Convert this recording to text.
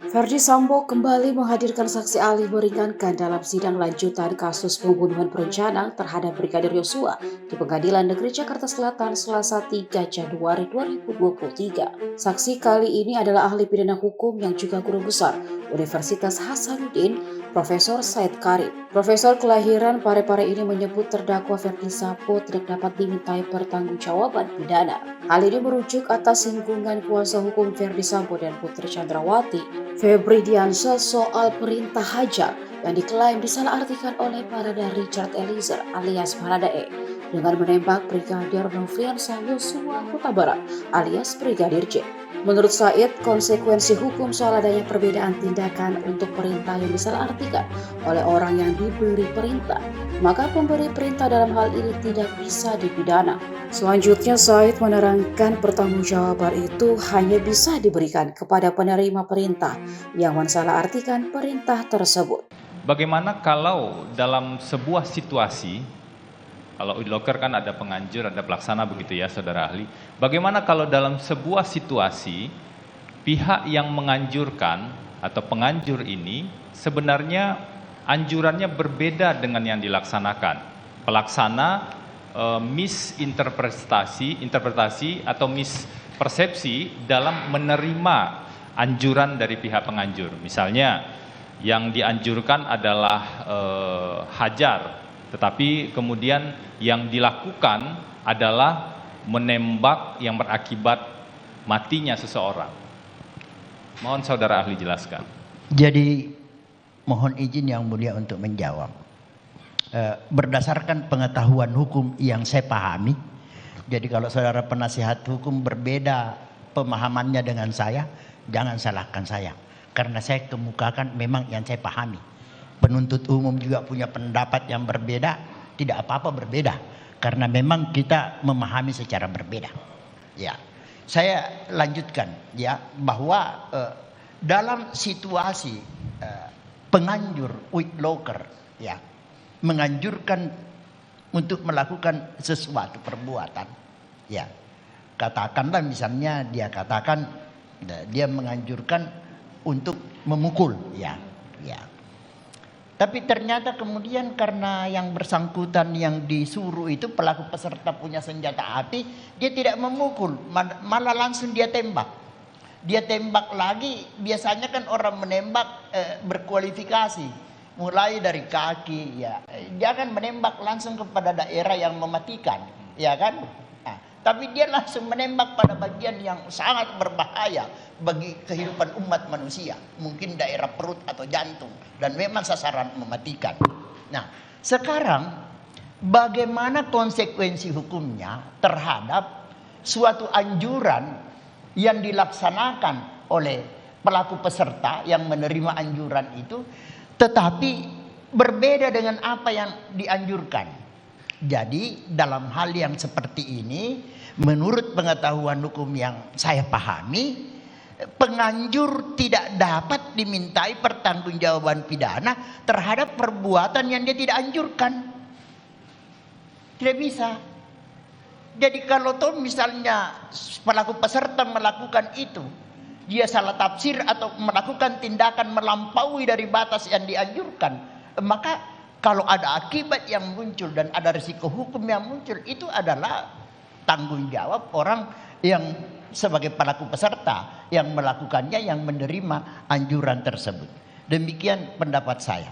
Verdi Sambo kembali menghadirkan saksi ahli meringankan dalam sidang lanjutan kasus pembunuhan berencana terhadap Brigadir Yosua di Pengadilan Negeri Jakarta Selatan Selasa 3 Januari 2023. Saksi kali ini adalah ahli pidana hukum yang juga guru besar Universitas Hasanuddin, Profesor Said Karim. Profesor kelahiran Parepare ini menyebut terdakwa Verdi Sambo tidak dapat dimintai pertanggungjawaban pidana. Hal ini merujuk atas singgungan kuasa hukum Verdi Sambo dan Putri Chandrawati, Febri Diansyah, soal perintah hajar yang diklaim disalahartikan oleh Barada Richard Eliezer alias Baradae dengan menembak Brigadir Nofriansah Yosua Huta Barat alias Brigadir J. Menurut Said, konsekuensi hukum soal adanya perbedaan tindakan untuk perintah yang disalahartikan oleh orang yang diberi perintah, maka pemberi perintah dalam hal ini tidak bisa dipidana. Selanjutnya, Said menerangkan pertanggungjawaban itu hanya bisa diberikan kepada penerima perintah yang mensalahartikan perintah tersebut. Bagaimana kalau dalam sebuah situasi, kalau loker kan ada penganjur, ada pelaksana begitu ya saudara ahli. Bagaimana kalau dalam sebuah situasi pihak yang menganjurkan atau penganjur ini sebenarnya anjurannya berbeda dengan yang dilaksanakan. Pelaksana interpretasi atau mispersepsi dalam menerima anjuran dari pihak penganjur. Misalnya yang dianjurkan adalah hajar, tetapi kemudian yang dilakukan adalah menembak yang berakibat matinya seseorang. Mohon saudara ahli jelaskan. Jadi mohon izin yang mulia untuk menjawab. Berdasarkan pengetahuan hukum yang saya pahami, jadi kalau saudara penasihat hukum berbeda pemahamannya dengan saya, jangan salahkan saya. Karena saya kemukakan memang yang saya pahami. Penuntut umum juga punya pendapat yang berbeda, tidak apa-apa berbeda. Karena memang kita memahami secara berbeda. Ya, saya lanjutkan ya bahwa dalam situasi penganjur witloker ya menganjurkan untuk melakukan sesuatu perbuatan, ya katakanlah misalnya dia katakan dia menganjurkan untuk memukul, ya. Tapi ternyata kemudian karena yang bersangkutan yang disuruh itu pelaku peserta punya senjata api, dia tidak memukul, malah langsung dia tembak. Dia tembak lagi, biasanya kan orang menembak berkualifikasi, mulai dari kaki, ya. Jangan menembak langsung kepada daerah yang mematikan, ya kan? Tapi dia langsung menembak pada bagian yang sangat berbahaya bagi kehidupan umat manusia. Mungkin daerah perut atau jantung. Dan memang sasaran mematikan. Nah, sekarang bagaimana konsekuensi hukumnya terhadap suatu anjuran yang dilaksanakan oleh pelaku peserta yang menerima anjuran itu, tetapi berbeda dengan apa yang dianjurkan. Jadi dalam hal yang seperti ini, menurut pengetahuan hukum yang saya pahami, penganjur tidak dapat dimintai pertanggungjawaban pidana terhadap perbuatan yang dia tidak anjurkan. Tidak bisa. Jadi kalau toh misalnya pelaku peserta melakukan itu, dia salah tafsir atau melakukan tindakan melampaui dari batas yang dianjurkan, maka kalau ada akibat yang muncul dan ada risiko hukum yang muncul, itu adalah tanggung jawab orang yang sebagai pelaku peserta yang melakukannya, yang menerima anjuran tersebut. Demikian pendapat saya.